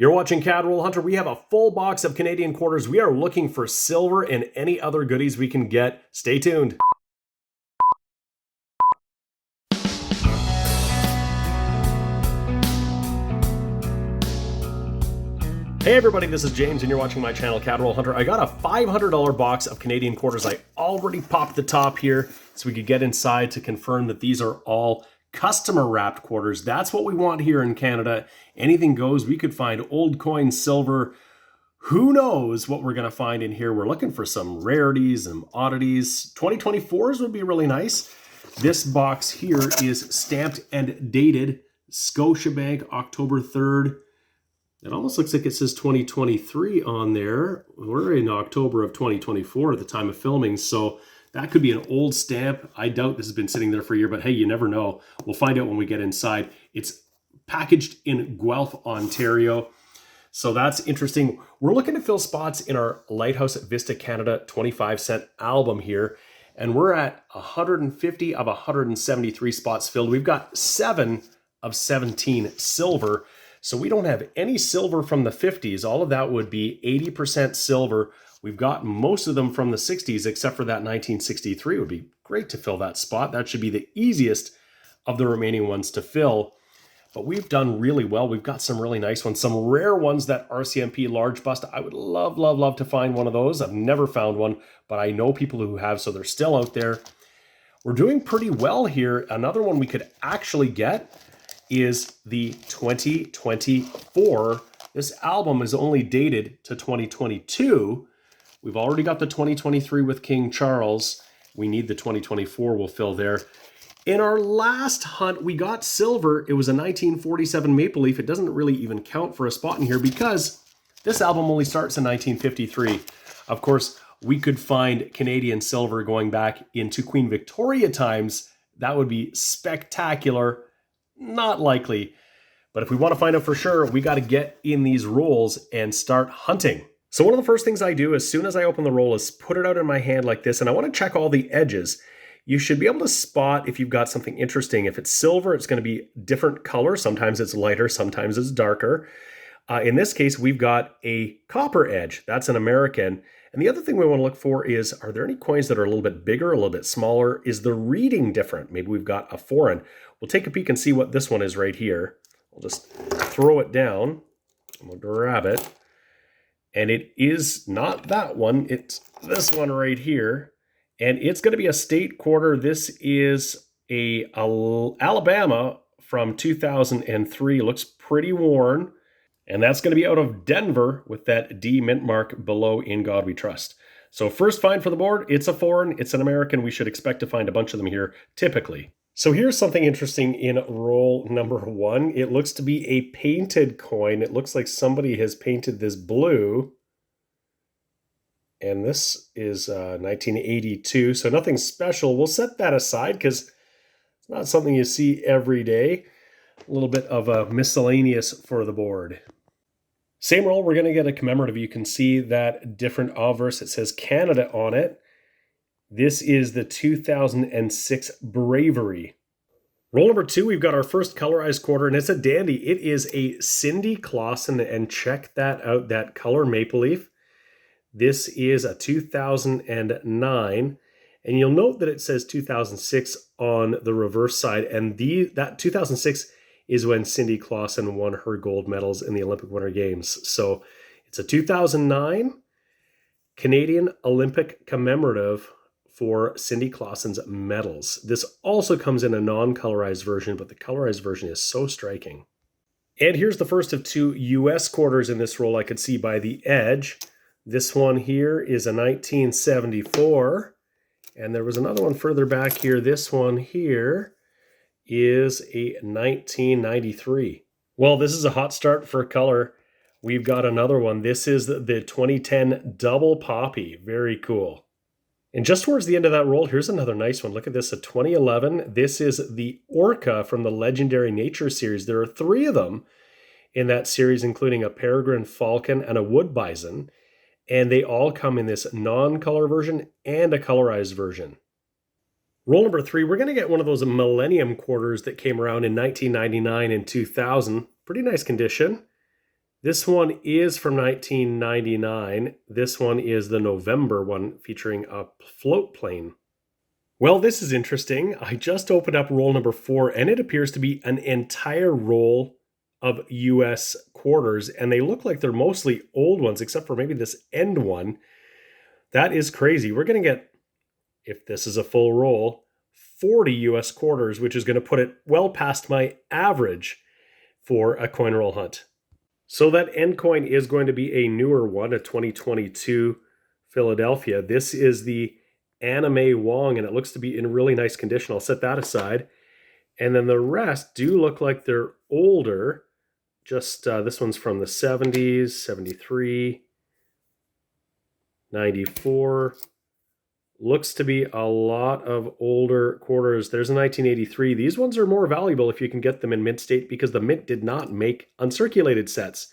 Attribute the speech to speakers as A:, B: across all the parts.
A: You're watching Cad Roll Hunter. We have a full box of Canadian quarters. We are looking for silver and any other goodies we can get. Stay tuned. Hey everybody, this is James and you're watching my channel, Cad Roll Hunter. I got a $500 box of Canadian quarters. I already popped the top here so we could get inside to confirm that these are all customer wrapped quarters. That's what we want here in Canada. Anything goes. We could find old coins, silver. Who knows what we're going to find in here. We're looking for some rarities and oddities. 2024s would be really nice. This box here is stamped and dated Scotiabank, October 3rd. It almost looks like it says 2023 on there. We're in October of 2024 at the time of filming, so that could be an old stamp. I doubt this has been sitting there for a year, but hey, you never know. We'll find out when we get inside. It's packaged in Guelph, Ontario, so that's interesting. We're looking to fill spots in our Lighthouse Vista Canada 25-cent album here, and we're at 150 of 173 spots filled. We've got 7 of 17 silver. So we don't have any silver from the 50s. All of that would be 80% silver. We've got most of them from the 60s, except for that 1963. It would be great to fill that spot. That should be the easiest of the remaining ones to fill. But we've done really well. We've got some really nice ones, some rare ones, that RCMP large bust. I would love, love, love to find one of those. I've never found one, but I know people who have, so they're still out there. We're doing pretty well here. Another one we could actually get is the 2024. This album is only dated to 2022. We've already got the 2023 with King Charles. We need the 2024. We'll fill there. In our last hunt, we got silver. It was a 1947 Maple Leaf. It doesn't really even count for a spot in here because this album only starts in 1953. Of course, we could find Canadian silver going back into Queen Victoria times. That would be spectacular. Not likely, but if we want to find out for sure, we got to get in these rolls and start hunting. So one of the first things I do as soon as I open the roll is put it out in my hand like this, and I want to check all the edges. You should be able to spot if you've got something interesting. If it's silver, it's going to be different color. Sometimes it's lighter, sometimes it's darker. In this case, we've got a copper edge. That's an American. And the other thing we want to look for is, are there any coins that are a little bit bigger, a little bit smaller? Is the reading different? Maybe we've got a foreign. We'll take a peek and see what this one is right here. We'll just throw it down. We'll grab it. And it is not that one. It's this one right here. And it's going to be a state quarter. This is a Alabama from 2003. It looks pretty worn. And that's going to be out of Denver with that D mint mark below "In God We Trust." So first find for the board, it's a foreign, it's an American. We should expect to find a bunch of them here, typically. So here's something interesting in roll number 1. It looks to be a painted coin. It looks like somebody has painted this blue. And this is 1982, so nothing special. We'll set that aside because it's not something you see every day. A little bit of a miscellaneous for the board. Same roll, we're going to get a commemorative. You can see that different obverse. It says Canada on it. This is the 2006 Bravery. Roll number 2, we've got our first colorized quarter, and it's a dandy. It is a Cindy Clausen, and check that out, that color maple leaf. This is a 2009, and you'll note that it says 2006 on the reverse side, and that 2006 is when Cindy Clausen won her gold medals in the Olympic Winter Games. So it's a 2009 Canadian Olympic commemorative for Cindy Clausen's medals. This also comes in a non-colorized version, but the colorized version is so striking. And here's the first of 2 US quarters in this roll. I could see by the edge. This one here is a 1974, and there was another one further back here. This one here is a 1993. Well, this is a hot start for color. We've got another one. This is the 2010 Double Poppy. Very cool. And just towards the end of that roll, here's another nice one. Look at this, a 2011. This is the Orca from the Legendary Nature series. There are 3 of them in that series, including a peregrine falcon and a wood bison. And they all come in this non-color version and a colorized version. Roll number 3, we're going to get one of those Millennium quarters that came around in 1999 and 2000. Pretty nice condition. This one is from 1999. This one is the November one featuring a float plane. Well, this is interesting. I just opened up roll number 4, and it appears to be an entire roll of US quarters, and they look like they're mostly old ones, except for maybe this end one. That is crazy. We're going to get, if this is a full roll, 40 US quarters, which is going to put it well past my average for a coin roll hunt. So that end coin is going to be a newer one, a 2022 Philadelphia. This is the Anime Wong, and it looks to be in really nice condition. I'll set that aside. And then the rest do look like they're older. Just this one's from the 70s, 73, 94. Looks to be a lot of older quarters. There's a 1983. These ones are more valuable if you can get them in mint state because the mint did not make uncirculated sets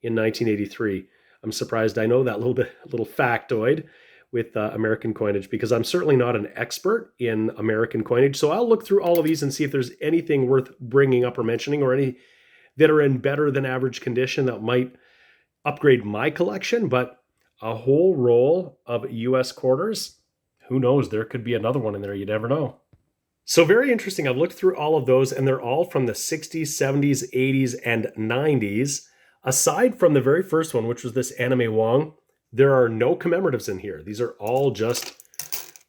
A: in 1983. I'm surprised I know that little factoid with American coinage because I'm certainly not an expert in American coinage. So I'll look through all of these and see if there's anything worth bringing up or mentioning or any that are in better than average condition that might upgrade my collection. But a whole roll of US quarters, who knows? There could be another one in there. You never know. So very interesting. I've looked through all of those, and they're all from the 60s, 70s, 80s, and 90s. Aside from the very first one, which was this Anime Wong, there are no commemoratives in here. These are all just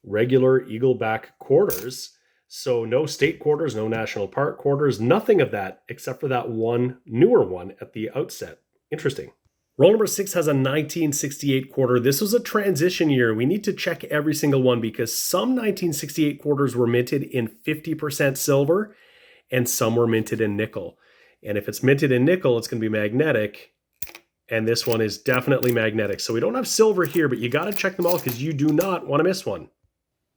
A: regular eagleback quarters. So no state quarters, no national park quarters, nothing of that except for that one newer one at the outset. Interesting. Roll number 6 has a 1968 quarter. This was a transition year. We need to check every single one because some 1968 quarters were minted in 50% silver and some were minted in nickel. And if it's minted in nickel, it's going to be magnetic. And this one is definitely magnetic. So we don't have silver here, but you got to check them all because you do not want to miss one.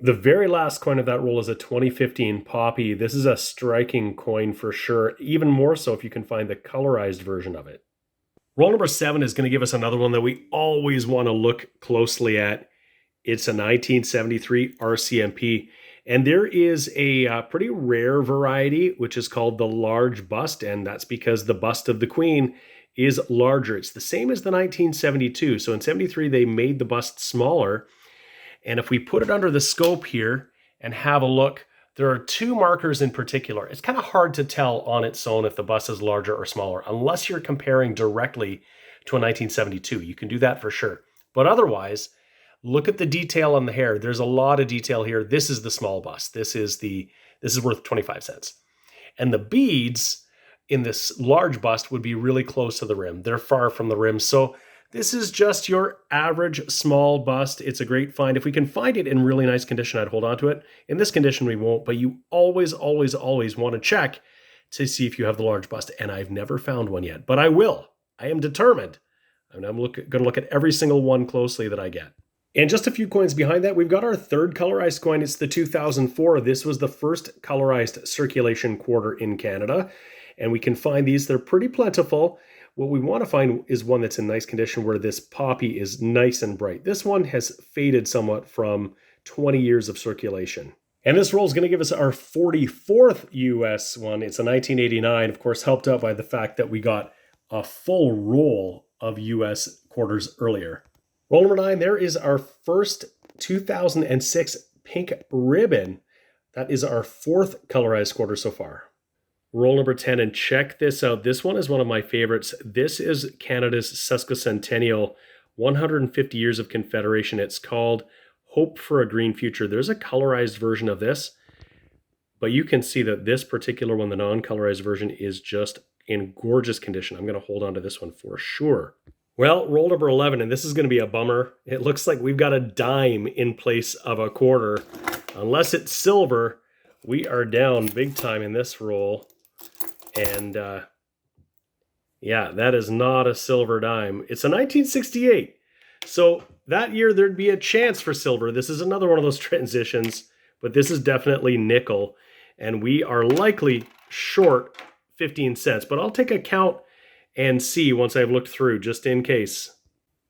A: The very last coin of that roll is a 2015 Poppy. This is a striking coin for sure, even more so if you can find the colorized version of it. Roll number 7 is going to give us another one that we always want to look closely at. It's a 1973 RCMP. And there is a pretty rare variety, which is called the large bust. And that's because the bust of the queen is larger. It's the same as the 1972. So in 73, they made the bust smaller. And if we put it under the scope here and have a look, there are two markers in particular. It's kind of hard to tell on its own if the bust is larger or smaller, unless you're comparing directly to a 1972. You can do that for sure. But otherwise, look at the detail on the hair. There's a lot of detail here. This is the small bust. This is worth 25 cents. And the beads in this large bust would be really close to the rim. They're far from the rim. So this is just your average small bust. It's a great find. If we can find it in really nice condition, I'd hold on to it. In this condition, we won't, but you always, always, always want to check to see if you have the large bust. And I've never found one yet, but I will. I am determined. I'm going to look at every single one closely that I get. And just a few coins behind that, we've got our third colorized coin. It's the 2004. This was the first colorized circulation quarter in Canada. And we can find these. They're pretty plentiful. What we want to find is one that's in nice condition where this poppy is nice and bright. This one has faded somewhat from 20 years of circulation. And this roll is going to give us our 44th US one. It's a 1989, of course, helped out by the fact that we got a full roll of US quarters earlier. Roll number 9, there is our first 2006 pink ribbon. That is our 4th colorized quarter so far. Roll number 10, and check this out. This one is one of my favorites. This is Canada's sesquicentennial, 150 years of Confederation. It's called Hope for a Green Future. There's a colorized version of this, but you can see that this particular one, the non-colorized version, is just in gorgeous condition. I'm going to hold on to this one for sure. Well, roll number 11, and this is going to be a bummer. It looks like we've got a dime in place of a quarter. Unless it's silver, we are down big time in this roll. And yeah, that is not a silver dime. It's a 1968. So that year there'd be a chance for silver. This is another one of those transitions, but this is definitely nickel. And we are likely short 15 cents, but I'll take a count and see once I've looked through just in case.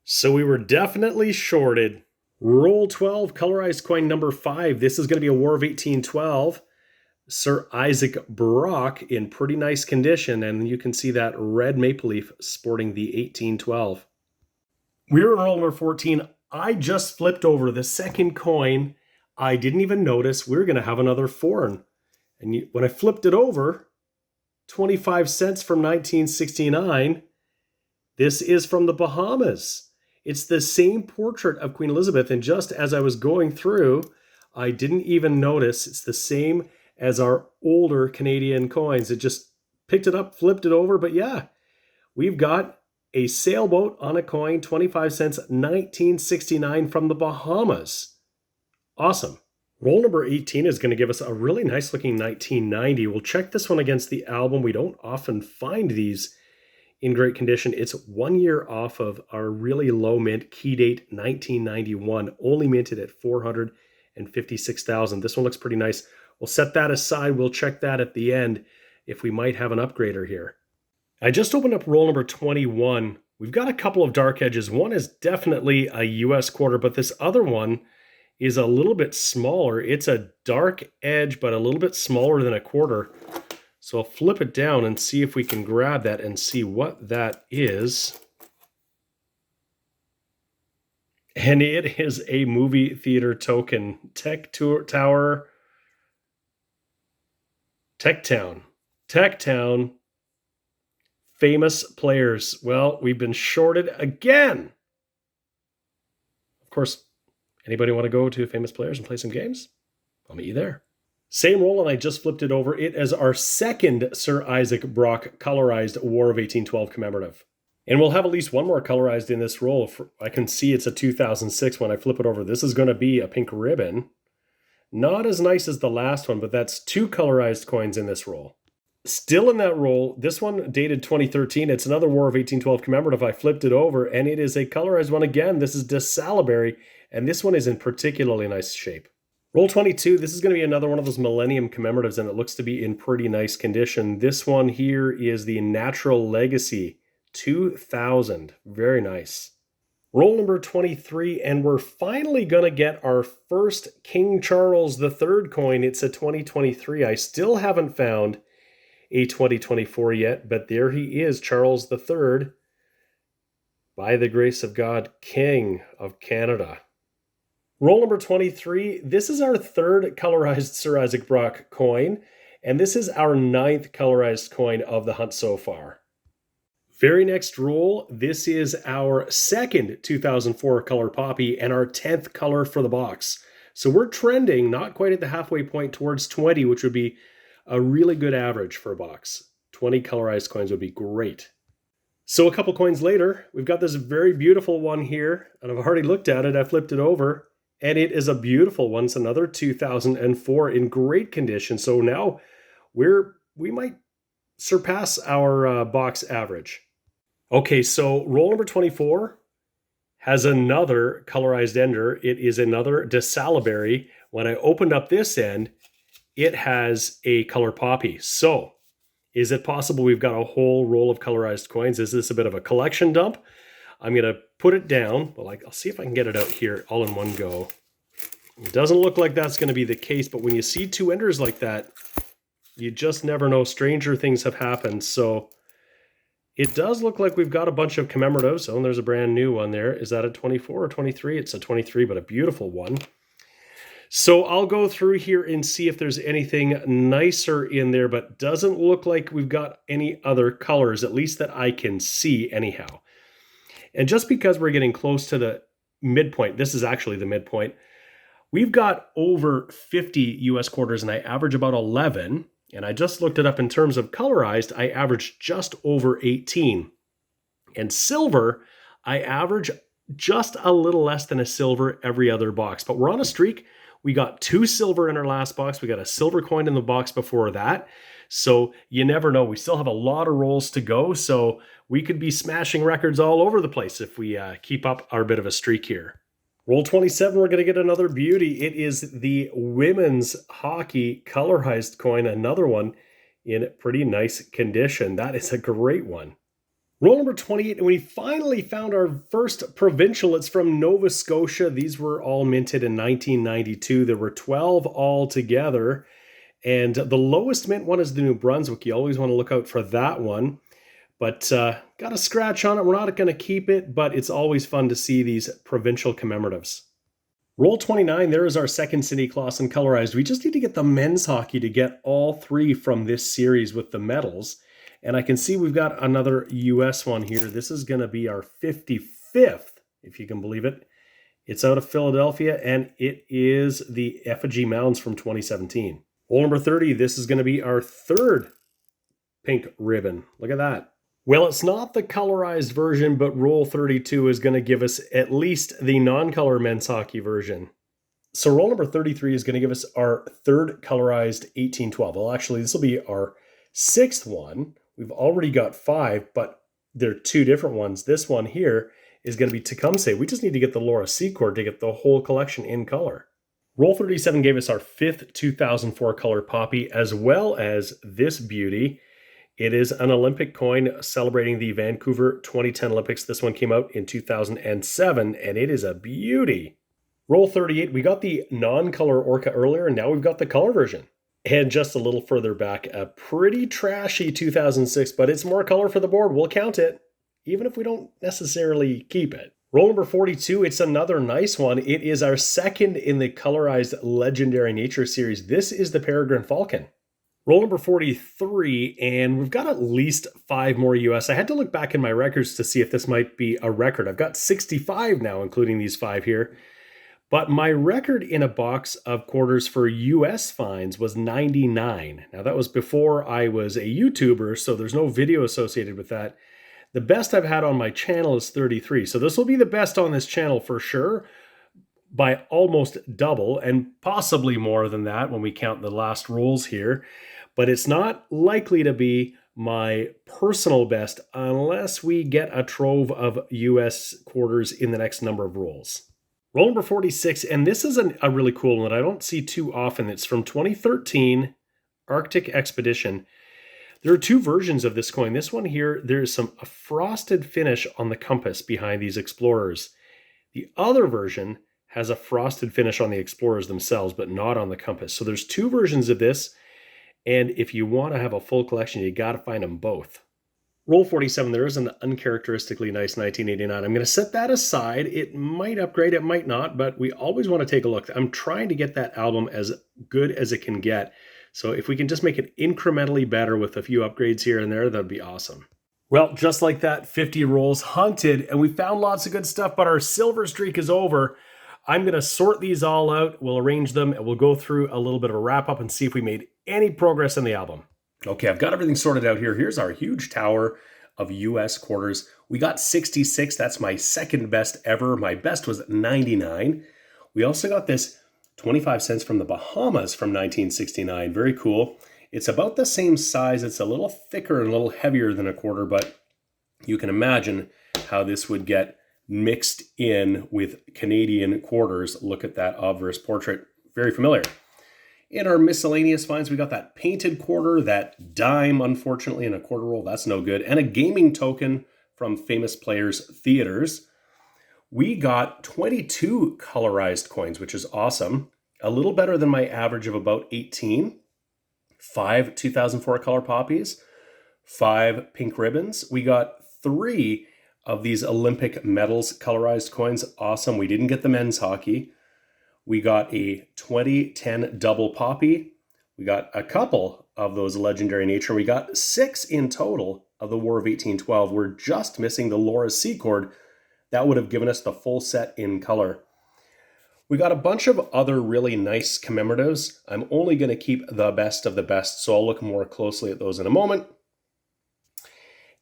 A: So we were definitely shorted. Roll 12, colorized coin number 5. This is going to be a War of 1812. Sir Isaac Brock in pretty nice condition, and you can see that red maple leaf sporting the 1812. We're in roll number 14. I just flipped over the second coin. I didn't even notice we were going to have another foreign. And when I flipped it over, 25 cents from 1969, this is from the Bahamas. It's the same portrait of Queen Elizabeth, and just as I was going through, I didn't even notice it's the same as our older Canadian coins. It just picked it up, flipped it over, but yeah, we've got a sailboat on a coin, 25 cents, 1969 from the Bahamas. Awesome. Roll number 18 is going to give us a really nice looking 1990. We'll check this one against the album. We don't often find these in great condition. It's 1 year off of our really low mint, key date 1991, only minted at 456,000. This one looks pretty nice. We'll set that aside. We'll check that at the end if we might have an upgrader here. I just opened up roll number 21. We've got a couple of dark edges. One is definitely a US quarter, but this other one is a little bit smaller. It's a dark edge, but a little bit smaller than a quarter. So I'll flip it down and see if we can grab that and see what that is. And it is a movie theater token. Techtown. Famous players. Well, we've been shorted again. Of course, anybody want to go to Famous Players and play some games? I'll meet you there. Same roll, and I just flipped it over. It is our second Sir Isaac Brock colorized War of 1812 commemorative. And we'll have at least one more colorized in this roll. I can see it's a 2006 when I flip it over. This is going to be a pink ribbon. Not as nice as the last one, but that's two colorized coins in this roll. Still in that roll, this one dated 2013. It's another War of 1812 commemorative. I flipped it over, and it is a colorized one again. This is de Salaberry, and this one is in particularly nice shape. Roll 22, this is going to be another one of those Millennium commemoratives, and it looks to be in pretty nice condition. This one here is the Natural Legacy 2000. Very nice. Roll number 23, and we're finally going to get our first King Charles III coin. It's a 2023. I still haven't found a 2024 yet, but there he is, Charles III, by the grace of God, King of Canada. Roll number 23, this is our third colorized Sir Isaac Brock coin, and this is our 9th colorized coin of the hunt so far. Very next roll, this is our second 2004 color poppy and our 10th color for the box. So we're trending not quite at the halfway point towards 20, which would be a really good average for a box. 20 colorized coins would be great. So a couple coins later, we've got this very beautiful one here, and I've already looked at it. I flipped it over, and it is a beautiful one. It's another 2004 in great condition. So now we might surpass our box average. Okay, so roll number 24 has another colorized ender. It is another de Salaberry. When I opened up this end, it has a color poppy. So is it possible we've got a whole roll of colorized coins? Is this a bit of a collection dump? I'm going to put it down. Well, I'll see if I can get it out here all in one go. It doesn't look like that's going to be the case, but when you see two enders like that, you just never know. Stranger things have happened. So it does look like we've got a bunch of commemoratives. Oh, and there's a brand new one there. Is that a 24 or 23? It's a 23, but a beautiful one. So I'll go through here and see if there's anything nicer in there, but doesn't look like we've got any other colors, at least that I can see anyhow. And just because we're getting close to the midpoint, this is actually the midpoint, we've got over 50 US quarters and I average about 11. And I just looked it up in terms of colorized, I average just over 18. And silver, I average just a little less than a silver every other box, but we're on a streak. We got 2 silver in our last box. We got a silver coin in the box before that. So you never know. We still have a lot of rolls to go. So we could be smashing records all over the place if we keep up our bit of a streak here. Roll 27, we're going to get another beauty. It is the women's hockey colorized coin, another one in pretty nice condition. That is a great one. Roll number 28, and we finally found our first provincial. It's from Nova Scotia. These were all minted in 1992. There were 12 all together, And the lowest mint one is the New Brunswick. You always want to look out for that one. But got a scratch on it. We're not going to keep it, but it's always fun to see these provincial commemoratives. Roll 29, there is our second Cindy Clausen colorized. We just need to get the men's hockey to get all three from this series with the medals. And I can see we've got another US one here. This is going to be our 55th, if you can believe it. It's out of Philadelphia, and it is the Effigy Mounds from 2017. Roll number 30, this is going to be our third pink ribbon. Look at that. Well, it's not the colorized version, but roll 32 is going to give us at least the non-color men's hockey version. So roll number 33 is going to give us our third colorized 1812. Well, actually, this will be our sixth one. We've already got 5, but they're 2 different ones. This one here is going to be Tecumseh. We just need to get the Laura Secord to get the whole collection in color. Roll 37 gave us our 5th 2004 color poppy, as well as this beauty. It is an Olympic coin celebrating the Vancouver 2010 Olympics. This one came out in 2007, and it is a beauty. Roll 38, we got the non-color Orca earlier, and now we've got the color version. And just a little further back, a pretty trashy 2006, but it's more color for the board. We'll count it, even if we don't necessarily keep it. Roll number 42, it's another nice one. It is our second in the colorized Legendary Nature series. This is the Peregrine Falcon. Roll number 43, and we've got at least 5 more US. I had to look back in my records to see if this might be a record. I've got 65 now, including these 5 here. But my record in a box of quarters for US finds was 99. Now, that was before I was a YouTuber, so there's no video associated with that. The best I've had on my channel is 33. So this will be the best on this channel for sure, by almost double, and possibly more than that when we count the last rolls here. But it's not likely to be my personal best unless we get a trove of US quarters in the next number of rolls. Roll number 46, and this is a really cool one that I don't see too often. It's from 2013 Arctic Expedition. There are 2 versions of this coin. This one here, there's a frosted finish on the compass behind these explorers. The other version has a frosted finish on the explorers themselves, but not on the compass. So there's 2 versions of this. And if you want to have a full collection, you got to find them both. Roll 47, there is an uncharacteristically nice 1989. I'm going to set that aside. It might upgrade, it might not, but we always want to take a look. I'm trying to get that album as good as it can get. So if we can just make it incrementally better with a few upgrades here and there, that'd be awesome. Well, just like that, 50 rolls hunted, and we found lots of good stuff, but our silver streak is over. I'm going to sort these all out. We'll arrange them, and we'll go through a little bit of a wrap-up and see if we made any progress in the album. Okay, I've got everything sorted out here. Here's our huge tower of US quarters. We got 66. That's my second best ever. My best was 99. We also got this 25 cents from the Bahamas from 1969. Very cool. It's about the same size. It's a little thicker and a little heavier than a quarter, but you can imagine how this would get mixed in with Canadian quarters. Look at that obverse portrait. Very familiar. In our miscellaneous finds, we got that painted quarter, that dime, unfortunately, in a quarter roll. That's no good. And a gaming token from Famous Players Theaters. We got 22 colorized coins, which is awesome. A little better than my average of about 18. 5 2004 color poppies. 5 pink ribbons. We got 3 of these Olympic medals colorized coins. Awesome. We didn't get the men's hockey. We got a 2010 double poppy. We got a couple of those Legendary Nature. We got 6 in total of the War of 1812. We're just missing the Laura Secord. That would have given us the full set in color. We got a bunch of other really nice commemoratives. I'm only going to keep the best of the best, so I'll look more closely at those in a moment.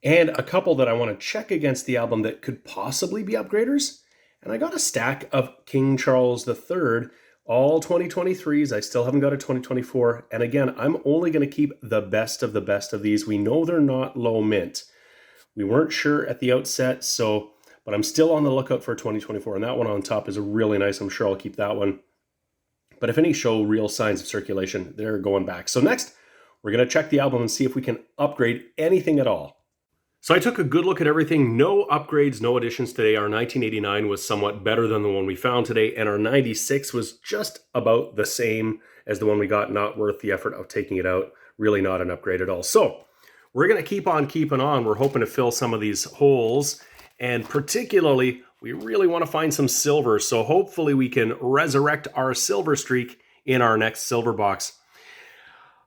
A: And a couple that I want to check against the album that could possibly be upgraders. And I got a stack of King Charles III, all 2023s. I still haven't got a 2024. And again, I'm only going to keep the best of these. We know they're not low mint. We weren't sure at the outset, but I'm still on the lookout for 2024. And that one on top is really nice. I'm sure I'll keep that one. But if any show real signs of circulation, they're going back. So next, we're going to check the album and see if we can upgrade anything at all. So I took a good look at everything. No upgrades, no additions today. Our 1989 was somewhat better than the one we found today, and our 96 was just about the same as the one we got, not worth the effort of taking it out. Really not an upgrade at all. So we're going to keep on keeping on. We're hoping to fill some of these holes, and particularly we really want to find some silver. So hopefully we can resurrect our silver streak in our next silver box.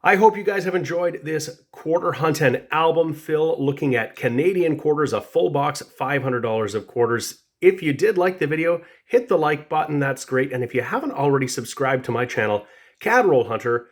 A: I hope you guys have enjoyed this quarter hunt and album fill looking at Canadian quarters, a full box, $500 of quarters. If you did like the video, hit the like button, that's great. And if you haven't already subscribed to my channel, Cadroll Hunter,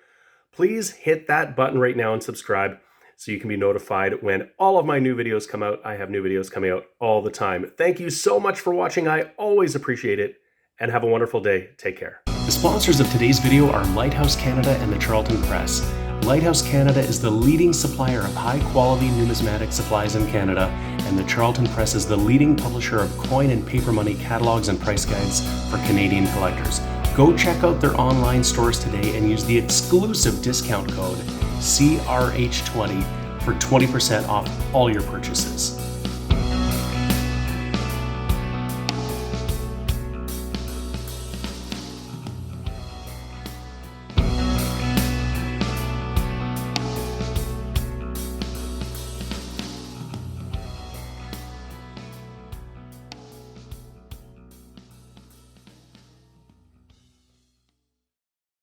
A: please hit that button right now and subscribe so you can be notified when all of my new videos come out. I have new videos coming out all the time. Thank you so much for watching. I always appreciate it, and have a wonderful day. Take care. The sponsors of today's video are Lighthouse Canada and the Charlton Press. Lighthouse Canada is the leading supplier of high-quality numismatic supplies in Canada, and the Charlton Press is the leading publisher of coin and paper money catalogs and price guides for Canadian collectors. Go check out their online stores today and use the exclusive discount code CRH20 for 20% off all your purchases.